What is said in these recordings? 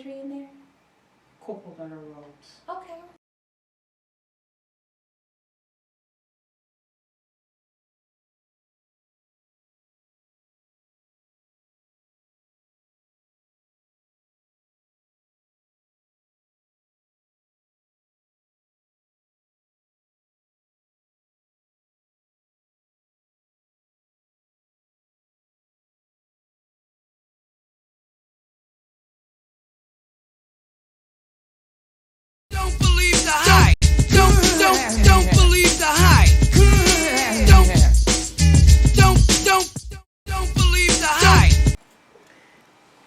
poetry in there? Couple that I wrote. Okay. Don't believe the hype. Don't believe the hype. Don't believe the hype.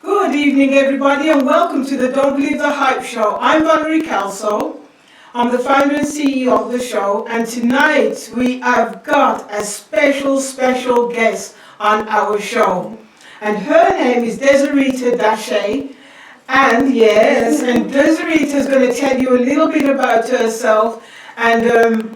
Good evening, everybody, and welcome to the Don't Believe the Hype show. I'm Valerie Calso. I'm the founder and CEO of the show, and tonight we have got a special guest on our show. And her name is Dezarita Dashai. And Dezarita is going to tell you a little bit about herself, and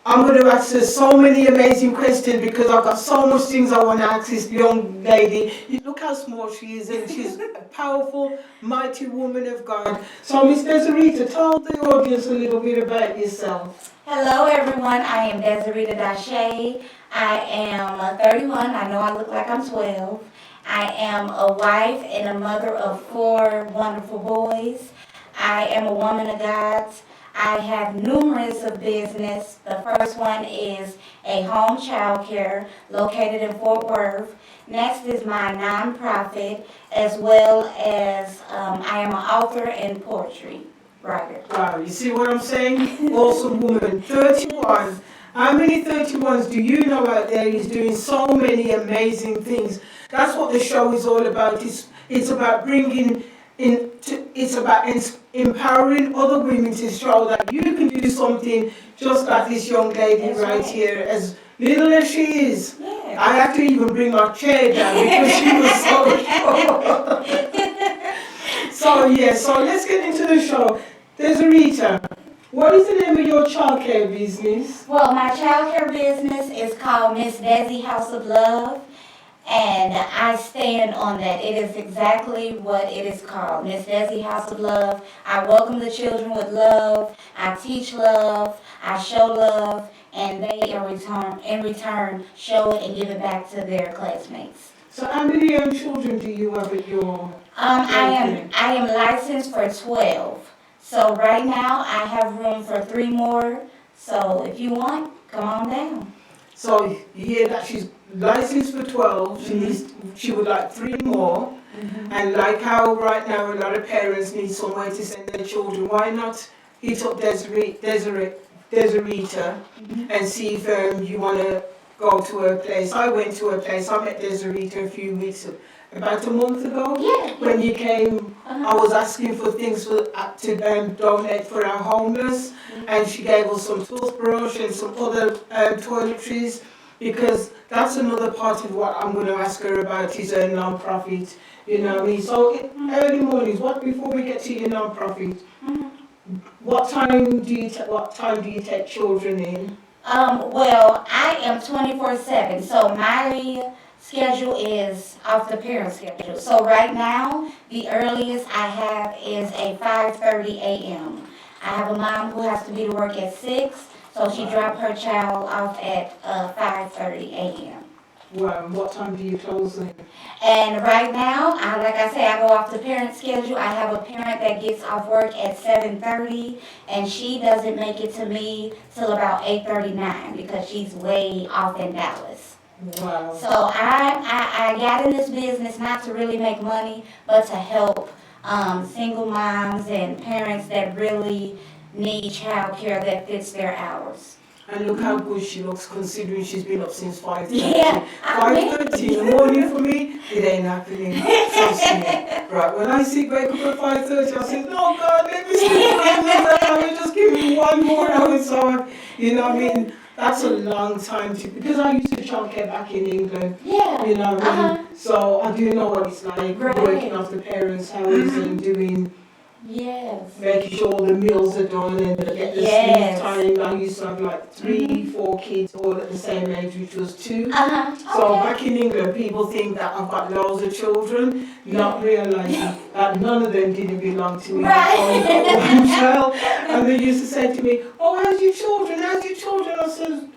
I'm going to ask her so many amazing questions because I've got so much things I want to ask this young lady. Look how small she is, and she's a powerful, mighty woman of God. So, Miss Dezarita, tell the audience a little bit about yourself. Hello, everyone. I am Dezarita Dashai. I am 31. I know I look like I'm 12. I am a wife and a mother of 4 wonderful boys. I am a woman of God. I have numerous of business. The first one is a home child care located in Fort Worth. Next is my nonprofit, as well as I am an author and poetry writer. Wow, you see what I'm saying? Awesome woman. 31. How many 31s do you know out there is doing so many amazing things? That's what the show is all about. It's about bringing it's about empowering other women to show that you can do something just like this young lady right here, as little as she is. Yeah. I have to even bring my chair down because she was so short. So let's get into the show. Dezarita, what is the name of your childcare business? Well, my childcare business is called Miss Desi House of Love, and I stand on that. It is exactly what it is called, Miss Desi House of Love. I welcome the children with love. I teach love. I show love, and they in return show it and give it back to their classmates. So how many young children do you have at your? I am licensed for 12. So right now I have room for 3 more. So if you want, come on down. So you hear that she's licensed for 12. She would like 3 more. And like how right now a lot of parents need somewhere to send their children, why not hit up Dezarita and see if you want to go to her place. I went to her place. I met Dezarita a few weeks about a month ago. Yeah. When you came, I was asking for things to donate for our homeless, and she gave us some toothbrush and some other toiletries, because that's another part of what I'm going to ask her about is her non-profit. You know what I mean? So early mornings, before we get to your non-profit, what time do you take children in? Well, I am 24/7, so my schedule is off the parent schedule. So right now, the earliest I have is a 5:30 a.m. I have a mom who has to be to work at 6, so she dropped her child off at 5:30 a.m. Well, what time do you close then? And right now, like I say, I go off the parent schedule. I have a parent that gets off work at 7:30, and she doesn't make it to me till about 8:39 because she's way off in Dallas. Wow. So I got in this business not to really make money, but to help single moms and parents that really need child care that fits their hours. And look how good she looks, considering she's been up since 5:30. Yeah, 5:30 in the morning for me, it ain't happening. So sweet. Right, when I wake up at 5:30, I say, no, God, let me sleep another hour, just give me 1 more hour. So, you know what I mean? That's a long time because I used to childcare back in England. Yeah. You know what I mean? So I do know what it's like working off the parents' hours and doing Yes. Making sure all the meals are done and they get the Yes. sleep time. I used to have like 3, 4 kids all at the same age, which was 2. Uh-huh. So Okay. back in England, people think that I've got loads of children, not realising that none of them didn't belong to me. Right. I've only got one child. And they used to say to me, oh, how's your children? How's your children? I said,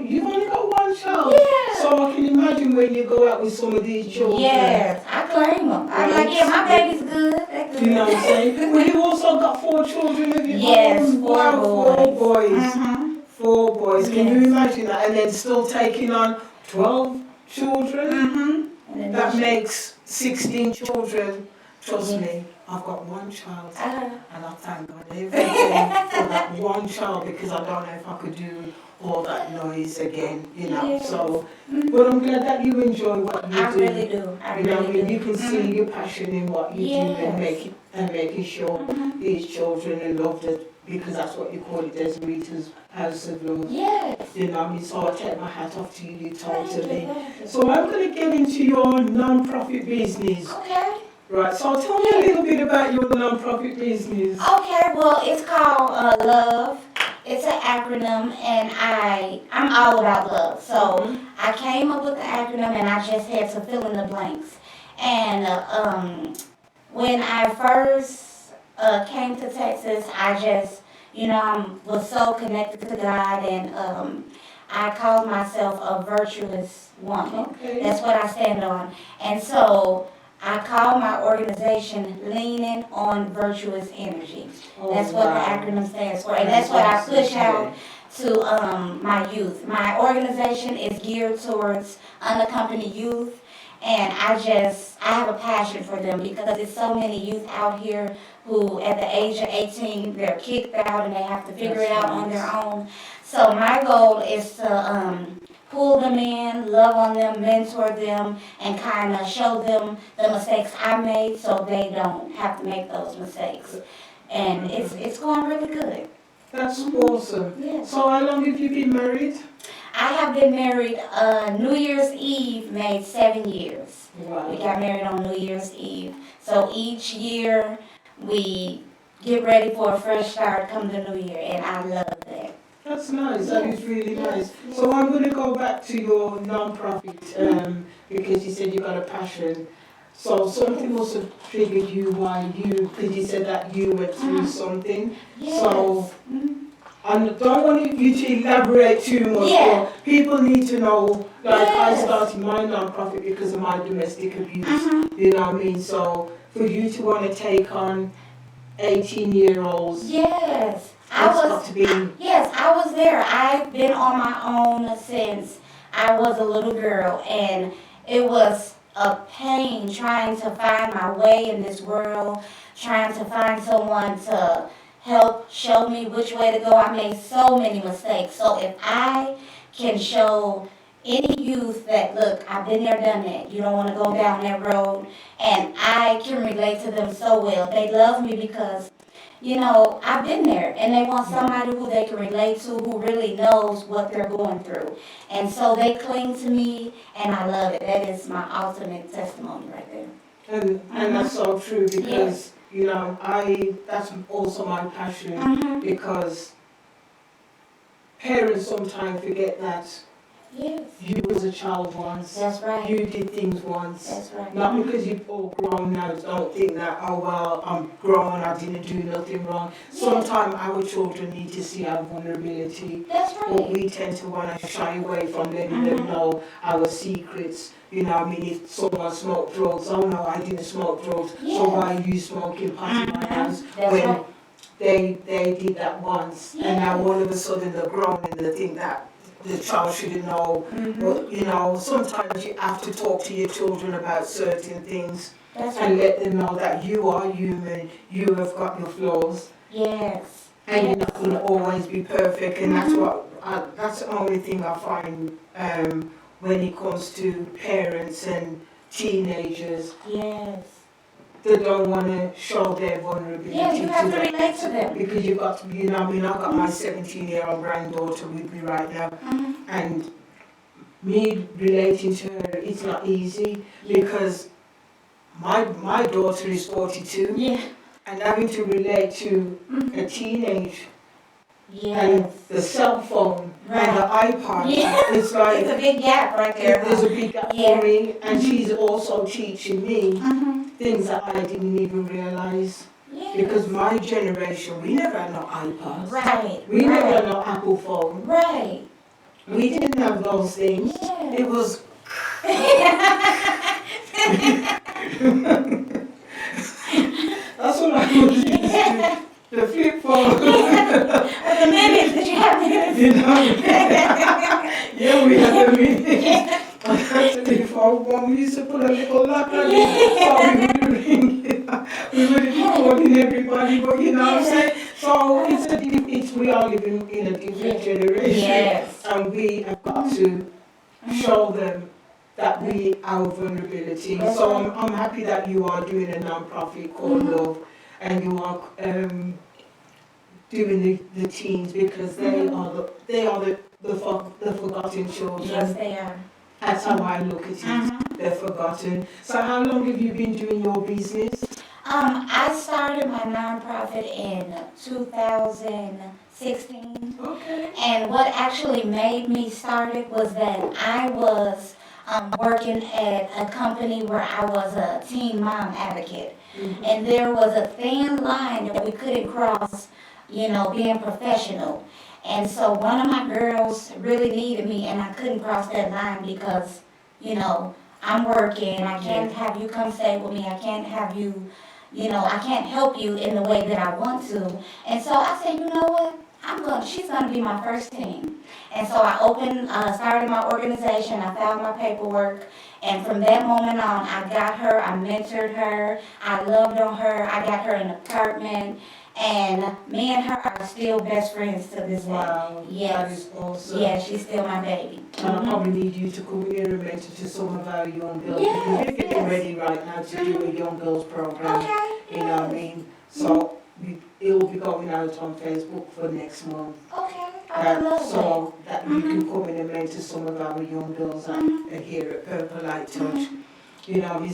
you've only got one child. Yeah. So I can imagine when you go out with some of these children. Yes, I claim them. I'm Right. like, yeah, my baby's good. They're good. You know what I'm saying? Well, you also got 4 children of your Yes, own. 4 Wow, boys. 4 boys. Mm-hmm. 4 boys. Can Yes. you imagine that? And then still taking on 12 children? Mm-hmm. And then That makes 16 children. Trust Yes. me, I've got one child. Uh-huh. And I thank God every day for that one child, because I don't know if I could do all that noise again, you know. Yes. So, but I'm glad that you enjoy what you I do. really do. I You know what I really mean? do. You can see your passion in what you do Yes. and making sure these children are loved, because that's what you call it, Dezarita's House of Love. Yes. You know what I mean? So I take my hat off to you totally. Thank you. So I'm going to get into your non-profit business. Okay. Right, so tell me a little bit about your non-profit business. Okay, well, it's called L.O.V.E. It's an acronym, and I'm all about love. So I came up with the acronym, and I just had to fill in the blanks. And when I first came to Texas, I just, was so connected to God, and I called myself a virtuous woman. Okay. That's what I stand on. And so I call my organization Leaning on Virtuous Energy. Oh, That's what the wow. acronym stands for. And that's what I push out to my youth. My organization is geared towards unaccompanied youth. And I have a passion for them, because there's so many youth out here who at the age of 18, they're kicked out and they have to figure it out on their own. So my goal is to pull them in, love on them, mentor them, and kind of show them the mistakes I made so they don't have to make those mistakes. And it's going really good. That's awesome. Yes. So how long have you been married? I have been married, New Year's Eve made 7 years. Wow. We got married on New Year's Eve. So each year we get ready for a fresh start come the new year, and I love that. That's nice. That is really nice. Yes. So I'm going to go back to your non-profit, because you said you got a passion. So something must have triggered you because you said that you went through something. Yes. So I don't want you to elaborate too much, Yeah. but people need to know, like I Yes. started my non-profit because of my domestic abuse, you know what I mean? So for you to want to take on 18-year-olds, Yes. it's got to be... Yes, I was there. I've been on my own since I was a little girl, and it was a pain trying to find my way in this world, trying to find someone to help show me which way to go. I made so many mistakes. So if I can show any youth that, look, I've been there, done that, you don't want to go down that road, and I can relate to them so well. They love me because, I've been there, and they want somebody who they can relate to, who really knows what they're going through. And so they cling to me, and I love it. That is my ultimate testimony right there. And that's so true, because that's also my passion, because parents sometimes forget that Yes. you was a child once. That's right. You did things once. That's right. Not because you've all grown now, don't think that, oh well, I'm grown, I didn't do nothing wrong. Sometimes our children need to see our vulnerability. That's But right. we tend to want to shy away from letting them know our secrets. You know what I mean? If someone smoked drugs, oh no, I didn't smoke drugs, Yeah. so why are you smoking pot in my house? That's When right. they did that once, and now Yeah. all of a sudden they're grown and they think that the child shouldn't know. But sometimes you have to talk to your children about certain things That's and right. let them know that you are human, you have got your flaws, Yes. and you're not going to always be perfect. And that's the only thing I find when it comes to parents and teenagers. Yes. They don't want to show their vulnerability. Yeah, you have to them. relate to them. Because you've got to, I've got my 17-year-old granddaughter with me right now, and me relating to her, it's not easy, because my daughter is 42, Yeah. and having to relate to a teenage and Yes. the cell phone and the iPod. Yeah. It's like It's a big gap right there. there's a big gap Yeah. for me, and she's also teaching me Mm-hmm. things that I didn't even realize. Yes. Because my generation, we never had no iPods. Right. We never right. had no Apple phone. Right. We didn't have those things. Yes. It was. That's what I was used to. The flip phone. With the minutes, did you have minutes? You know? Yeah, we had the minutes. Actually, for one, we used to put a little lock on it, so we would ring it. We would be calling everybody, but you know what I'm saying? So we are living in a different generation, Yes. and we have got to show them that we our vulnerability. That's So right. I'm happy that you are doing a non-profit called L.O.V.E, and you are doing the teens, because they are the forgotten children. Yes, they are. That's how I look at it. They're forgotten. So how long have you been doing your business? I started my nonprofit in 2016. Okay. And what actually made me start it was that I was working at a company where I was a teen mom advocate. Mhm. And there was a thin line that we couldn't cross, being professional. And so one of my girls really needed me, and I couldn't cross that line because, I'm working. I can't have you come stay with me. I can't have you, I can't help you in the way that I want to. And so I said, you know what? She's gonna be my first team. And so I started my organization. I filed my paperwork. And from that moment on, I got her, I mentored her, I loved on her, I got her an apartment. And me and her are still best friends to this day. Wow. Yes. That is awesome. Yeah, she's still my baby. And I probably need you to come here and mentor to some of our young girls. Yes, Because we're getting yes. ready right now to do a young girls program. Okay. You know what I mean? So it will be going out on Facebook for next month. Okay. I love that. So that you can come in and mentor some of our young girls here at Purple Light Touch. You know,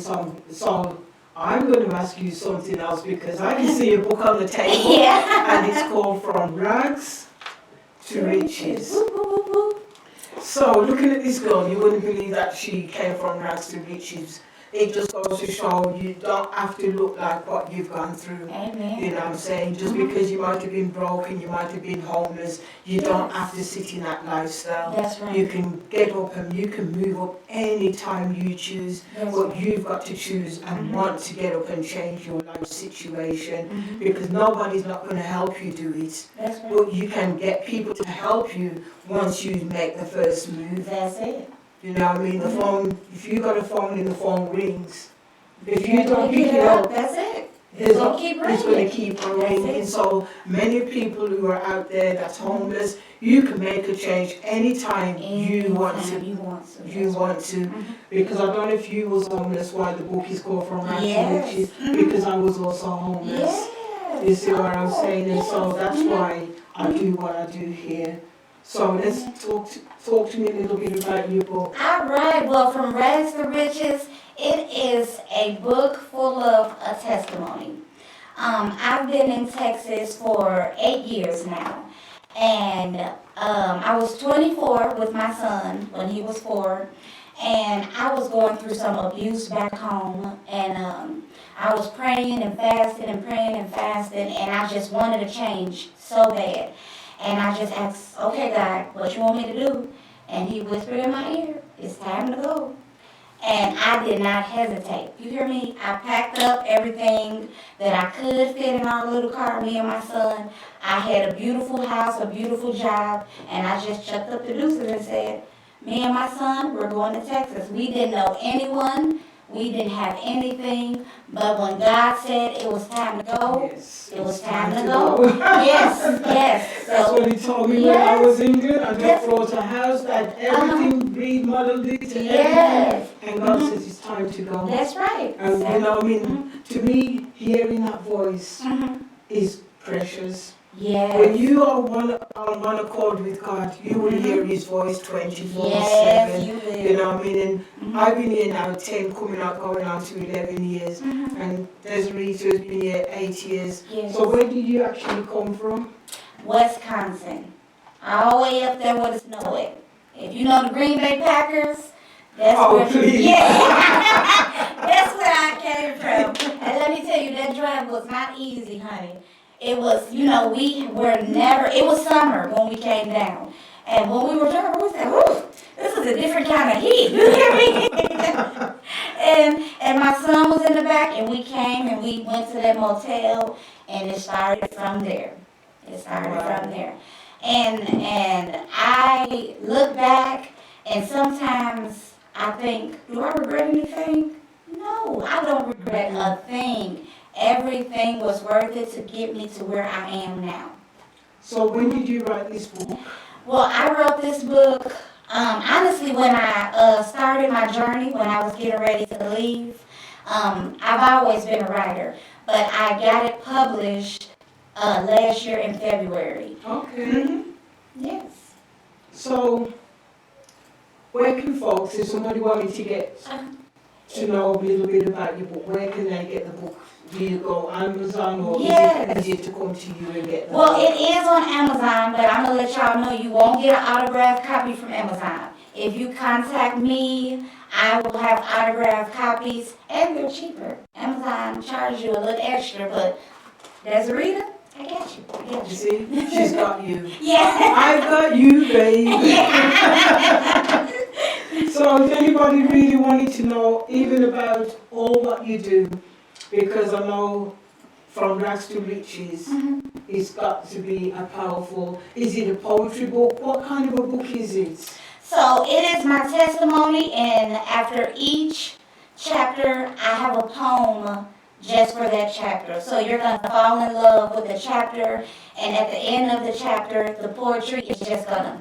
so I'm going to ask you something else, because I can see a book on the table Yeah. and it's called From Rags to Riches. Woo, woo, woo, woo. So looking at this girl, you wouldn't believe that she came from rags to riches. It just goes to show you don't have to look like what you've gone through. Amen. You know what I'm saying? Just because you might have been broken, you might have been homeless, you don't have to sit in that lifestyle. That's right. You can get up and you can move up any time you choose, That's but right. you've got to choose and want to get up and change your life situation, because nobody's not going to help you do it. That's right. But you can get people to help you once you make the first move. That's it. You know what I mean? The phone, if you got a phone and the phone rings, if you don't pick Pick it up, that's it. it's It's gonna keep going to ringing. keep on That's ringing. it. So many people who are out there that's homeless, you can make a change anytime you want to. You want to. You want to. Because I don't know if you was homeless, why the book is called From Rags to Yes. Riches, because I was also homeless. Yes. You see what I'm saying? And so Yes. that's why I do what I do here. So let's talk to me a little bit about your book. All right. Well, From Rags to Riches, it is a book full of a testimony. I've been in Texas for 8 years now. And I was 24 with my son when he was 4. And I was going through some abuse back home. And I was praying and fasting and praying and fasting. And I just wanted to change so bad. And I just asked, okay, God, what you want me to do? And he whispered in my ear, it's time to go. And I did not hesitate. You hear me? I packed up everything that I could fit in our little car, me and my son. I had a beautiful house, a beautiful job, and I just chucked up the deuces and said, me and my son, we're going to Texas. We didn't know anyone. We didn't have anything. But when God said it was time to go, Yes, it was it's time to go. Yes, yes. That's So, what he told me when I was in England. I just brought a house that everything remodeled it to yes. everything. And God says it's time to go. That's right. And you know, I mean, to me, hearing that voice is precious. Yes. When you are on one accord with God, you will hear His voice 24/7. Yes, you will. You know what I mean? And I've been here now 10, going on to 11 years. And Dezarita has been here 8 years. Yes. So where did you actually come from? Wisconsin. All the way up there where the snow is. If you know the Green Bay Packers, that's Oh, where. please. Yeah. That's where I came from. And let me tell you, that drive was not easy, honey. It was, we were never, it was summer when we came down. And when we were driving, we said, whoo, this is a different kind of heat. You hear me? and my son was in the back, and we came and we went to that motel, and it started from there. It started from there. And I look back, and sometimes I think, do I regret anything? No, I don't regret a thing. Everything was worth it to get me to where I am now. So when did you write this book? Well, I wrote this book, honestly, when I started my journey, when I was getting ready to leave. I've always been a writer, but I got it published last year in February. Okay. Yes. So where can folks, if somebody wanted to get to know a little bit about your book, where can they get the book? Do you go Amazon, or Yes. is it easier to come to you and get the Well, book? it is on Amazon, but I'm going to let y'all know you won't get an autographed copy from Amazon. If you contact me, I will have autographed copies, and they're cheaper. Amazon charges you a little extra, but Dezarita, I got you. I got You you. see, she's got you. Yeah. I got you, baby. So if anybody really wanted to know even about all what you do, because I know from rags to riches, it's got to be a powerful, is it a poetry book? What kind of a book is it? So it is my testimony, and after each chapter, I have a poem just for that chapter. So you're going to fall in love with the chapter, and at the end of the chapter, the poetry is just going to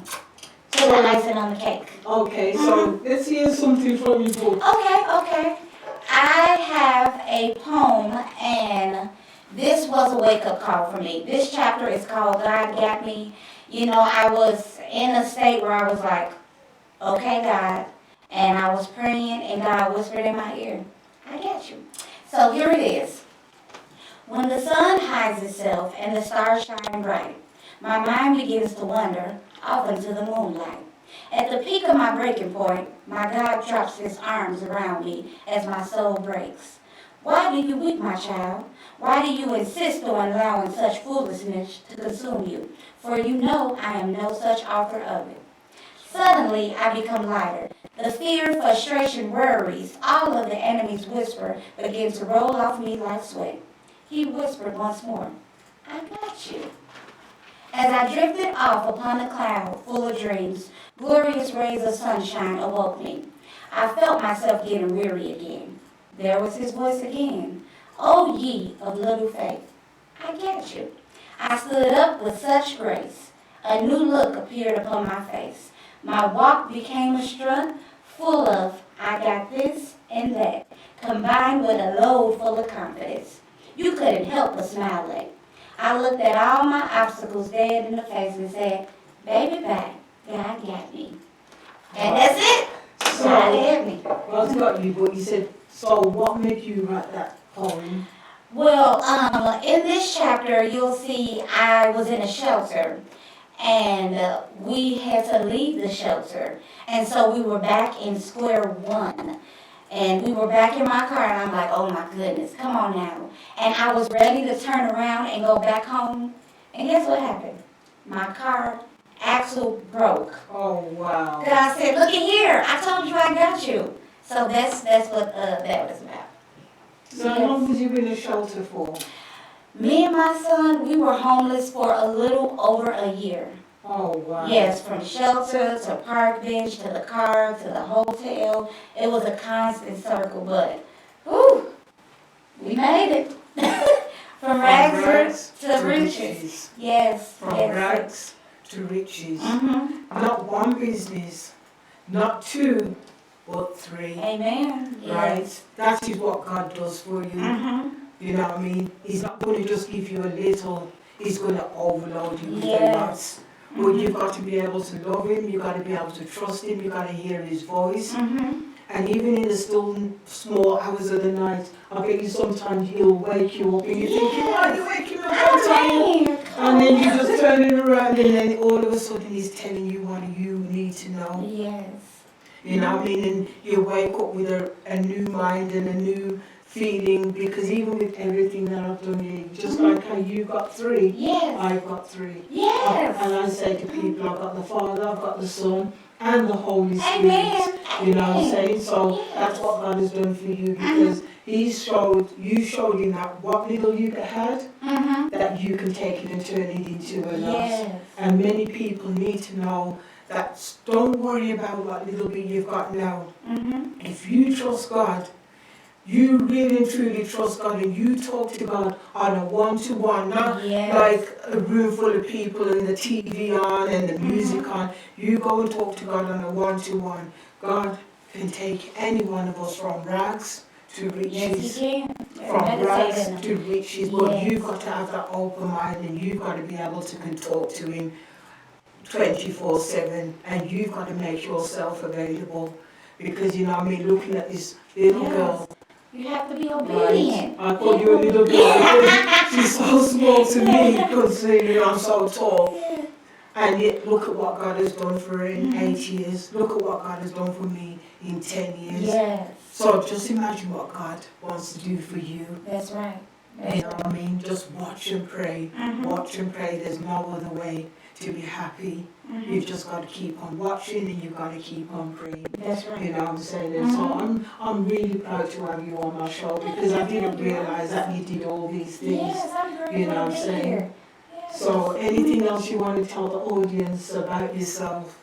put the icing on the cake. Okay, so let's hear something from your book. Okay. I have a poem, and this was a wake-up call for me. This chapter is called God Got Me. I was in a state where I was like, okay, God, and I was praying, and God whispered in my ear, I got you. So here it is. When the sun hides itself and the stars shine bright, my mind begins to wander off into the moonlight. At the peak of my breaking point, my God drops his arms around me as my soul breaks. Why do you weep, my child? Why do you insist on allowing such foolishness to consume you? For you know I am no such author of it. Suddenly, I become lighter. The fear, frustration, worries, all of the enemy's whisper begin to roll off me like sweat. He whispered once more, I got you. As I drifted off upon a cloud full of dreams, glorious rays of sunshine awoke me. I felt myself getting weary again. There was his voice again. O ye of little faith, I got you. I stood up with such grace. A new look appeared upon my face. My walk became a strut full of I got this and that, combined with a load full of confidence. You couldn't help but smile at. I looked at all my obstacles dead in the face and said, baby back, God got me. And that's it. God had me. God's got you, but you said, so what made you write that poem? Well, in this chapter, you'll see I was in a shelter, and we had to leave the shelter. And so we were back in square one. And we were back in my car, and I'm like, oh my goodness, come on now. And I was ready to turn around and go back home. And guess what happened? My car axle broke. Oh, wow. God said, look at here, I told you I got you. So that's what that was about. So how long was you in a shelter for? Me and my son, we were homeless for a little over a year. Oh, wow. Yes, from shelter to park bench to the car to the hotel. It was a constant circle, but whew, we made it. From rags to riches. Yes. From yes. rags to riches. Mm-hmm. Not one business, not two, but three. Amen. Yes. Right? That is what God does for you. Mm-hmm. You know what I mean? He's not going to just give you a little. is going to overload you with a lot. Yes. But you've got to be able to love him, you've got to be able to trust him, you've got to hear his voice. And even in the still small hours of the night, I bet you sometimes he'll wake you up and you're thinking, why are you waking me up all the time? And then you just turn it around and then all of a sudden he's telling you what you need to know. Yes. You know what I mean? And you wake up with a new mind and a new feeling, because even with everything that I've done here, just like how you got 3, Yes. I've got 3. Yes. And I say to people, I've got the Father, I've got the Son, and the Holy Spirit. Amen. You know what I'm saying? So Yes. that's what God has done for you, because you showed him that what little you had, that you can take it and turn it into a lot. Yes. And many people need to know that don't worry about what little bit you've got now. If you trust God, you really and truly trust God, and you talk to God on a one-to-one, not Yes. like a room full of people and the TV on and the music on. You go and talk to God on a one-to-one. God can take any one of us from rags to riches. Yes, he can. From rags Meditate to riches, but Yes. you've got to have that open mind, and you've got to be able to can talk to him 24/7, and you've got to make yourself available, because you know what I mean, looking at this little Yes. girl, You have to be right? obedient. I call you a little girl because she's so small to me, considering I'm so tall. And yet, look at what God has done for her in 8 years. Look at what God has done for me in 10 years. Yes. So just imagine what God wants to do for you. That's right. You know what I mean? Just watch and pray. Watch and pray. There's no other way to be happy. You've just got to keep on watching, and you've got to keep on praying. That's right. You know what I'm saying? And so I'm really proud to have you on my show, because I didn't realize that you did all these things. Yes, I'm grateful You know what I'm to be saying? here. Yes. So anything else you want to tell the audience about yourself?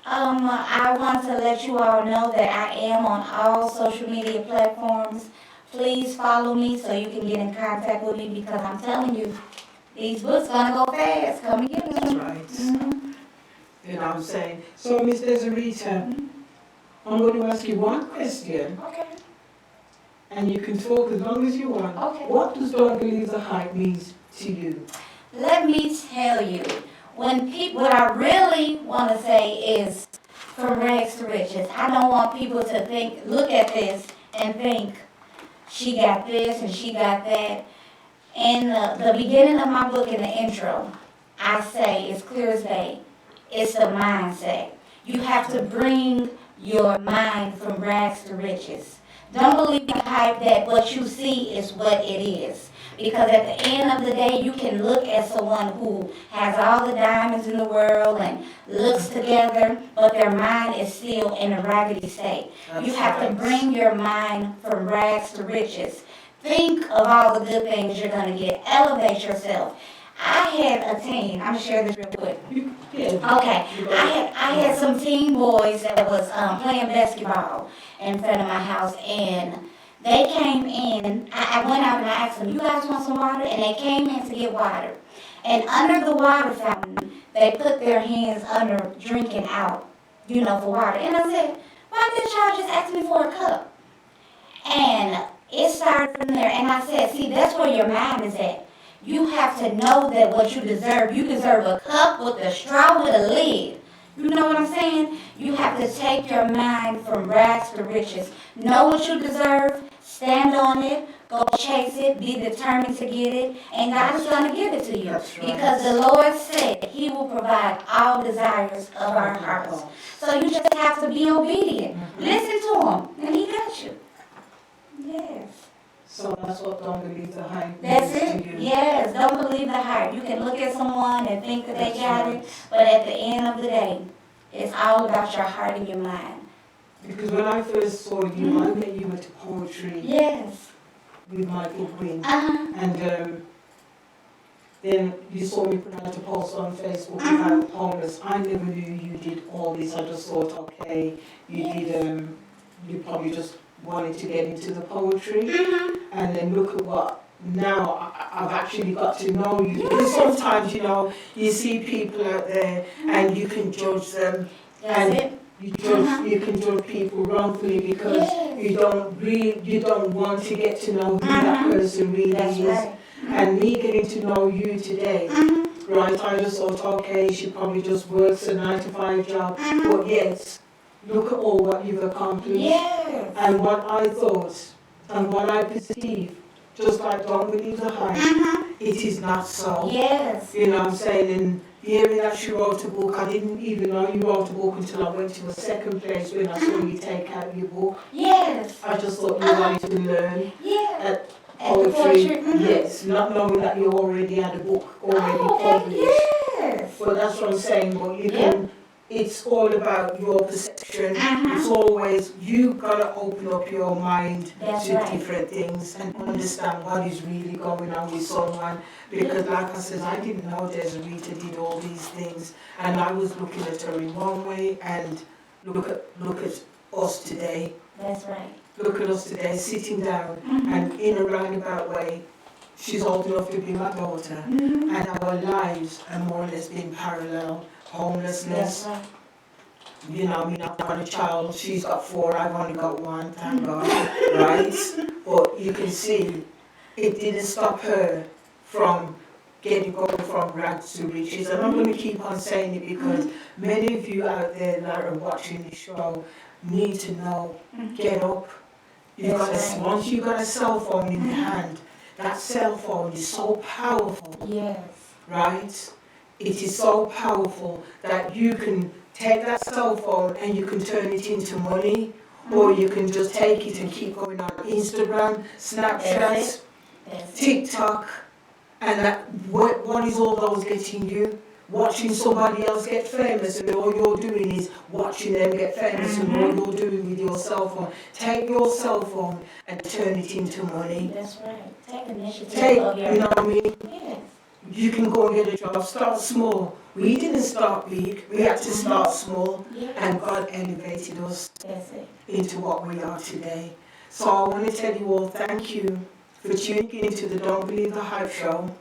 I want to let you all know that I am on all social media platforms. Please follow me so you can get in contact with me, because I'm telling you, these books gonna go fast. Come and get them. That's right. You know what I'm saying? So Miss Dezarita, I'm going to ask you one question, Okay. and you can talk as long as you want. Okay. What does Don't Believe the Hype means to you? Let me tell you, what I really want to say is from rags to riches. I don't want people to look at this and think she got this and she got that. In the beginning of my book, in the intro, I say, it's clear as day, it's the mindset. You have to bring your mind from rags to riches. Don't believe the hype that what you see is what it is. Because at the end of the day, you can look at someone who has all the diamonds in the world and looks together, but their mind is still in a raggedy state. You have to bring your mind from rags to riches. Think of all the good things you're going to get. Elevate yourself. I had a team. I'm going to share this real quick. Okay. I had some teen boys that was playing basketball in front of my house, and they came in. I went out and I asked them, you guys want some water? And they came in to get water. And under the water fountain, they put their hands under drinking out, for water. And I said, why did y'all just ask me for a cup? And it started from there. And I said, see, that's where your mind is at. You have to know that what you deserve a cup with a straw with a lid. You know what I'm saying? You have to take your mind from rags to riches. Know what you deserve, stand on it, go chase it, be determined to get it, and God is going to give it to you. That's right. Because the Lord said He will provide all desires of our hearts. So you just have to be obedient. Listen to Him, and He got you. Yes. So that's what Don't Believe the Hype That's means it. to you. Yes, don't believe the hype. You can look at someone and think that they got it, but at the end of the day, it's all about your heart and your mind. Because when I first saw you, I met you at poetry Yes. with Michael Green. Uh-huh. And then you saw me put out a post on Facebook about homeless. I never knew you did all this. I just thought, okay, you probably just wanted to get into the poetry. And then look at what, now I've actually got to know you. Because sometimes, you see people out there and you can judge them. That's it. You can judge people wrongfully because you don't want to get to know who that person really That's is. right. And me getting to know you today, right, I just thought, okay, she probably just works a 9 to 5 job. But yes, look at all what you've accomplished. Yes. And what I thought, and what I perceive, just like don't believe the hype, it is not so. Yes. You know what I'm saying? And hearing that she wrote a book, I didn't even know you wrote a book until I went to the second place when I saw you take out your book. Yes. I just thought you wanted to learn Yeah. poetry. Mhm. Yes, not knowing that you already had a book already Oh, published. yes. Well, that's what I'm saying, but you can, it's all about your perception. It's always, you gotta open up your mind That's to right. different things and understand what is really going on with someone. Because like I said, I didn't know Dezarita did all these things, and I was looking at her in one way, and look at us today. That's right. Look at us today, sitting down, and in a roundabout way, she's old enough to be my daughter, and our lives are more or less been parallel. Homelessness, That's right. you know, I mean, I've got a child, she's got 4, I've only got 1, thank God, right? But you can see, it didn't stop her from going from rags to riches. And I'm going to keep on saying it because many of you out there that are watching this show need to know, get up. Once you've got a cell phone in your hand, that cell phone is so powerful, Yes. right? It is so powerful that you can take that cell phone and you can turn it into money, or you can just take it and keep going on Instagram, Snapchat, TikTok, and that, what is all those getting you? Watching somebody else get famous, and all you're doing is watching them get famous, and all you're doing with your cell phone. Take your cell phone and turn it into money. That's right. Take initiative You of your know what I mean? Yes. You can go and get a job, start small. We didn't start big, we had to start small, Yes. and God elevated us That's it. into what we are today. So I want to tell you all thank you for tuning into the Don't Believe the Hype show.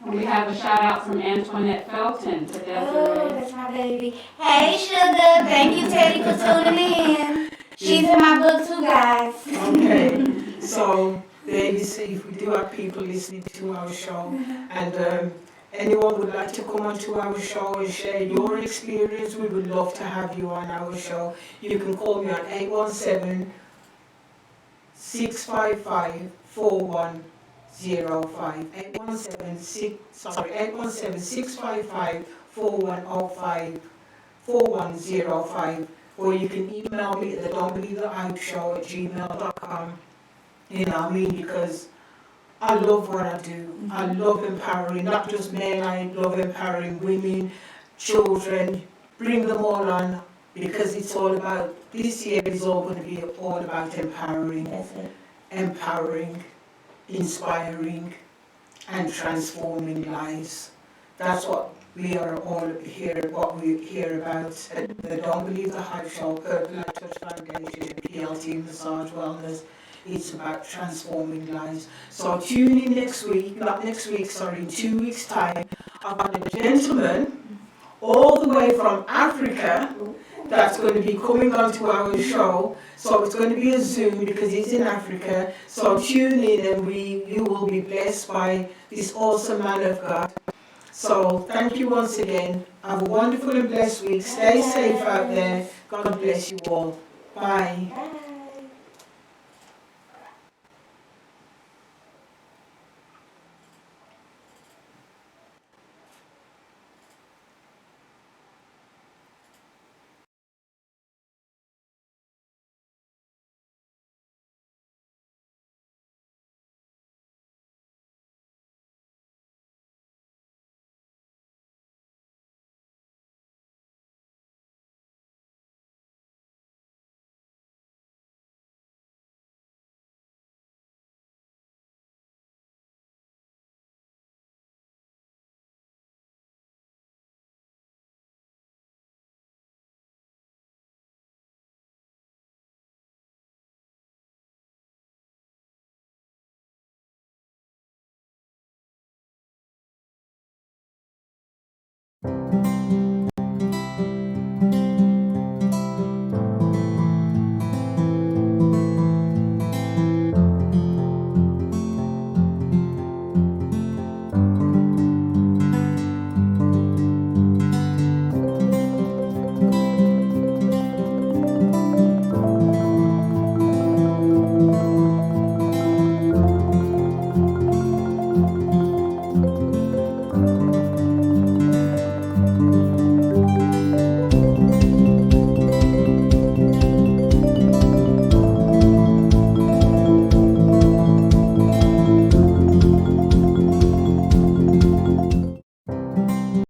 And we have a shout out from Antoinette Felton to Oh, Desiree. that's my baby. Hey, Sugar. Thank you, Teddy, for tuning in. She's in my book too, guys. Okay, so there you see, if we do have people listening to our show, and anyone would like to come onto our show and share your experience, we would love to have you on our show. You can call me on 817-655-4105. 817-655-4105, 4105, or you can email me at the don'tbelievethehypeshow@gmail.com. You know what I mean? Because I love what I do. I love empowering, not just men, I love empowering women, children, bring them all on, because it's all about, this year is all going to be all about empowering. That's it. Empowering, inspiring, and transforming lives. That's what we are all here, what we hear about at the Don't Believe the Hype show, Purple Light Touch Foundation, PLT Massage Wellness. It's about transforming lives. So tune in next week, not next week, sorry, in 2 weeks' time. I've got a gentleman all the way from Africa that's going to be coming onto our show. So it's going to be a Zoom because he's in Africa. So tune in and you will be blessed by this awesome man of God. So thank you once again. Have a wonderful and blessed week. Stay safe out there. God bless you all. Bye. Bye.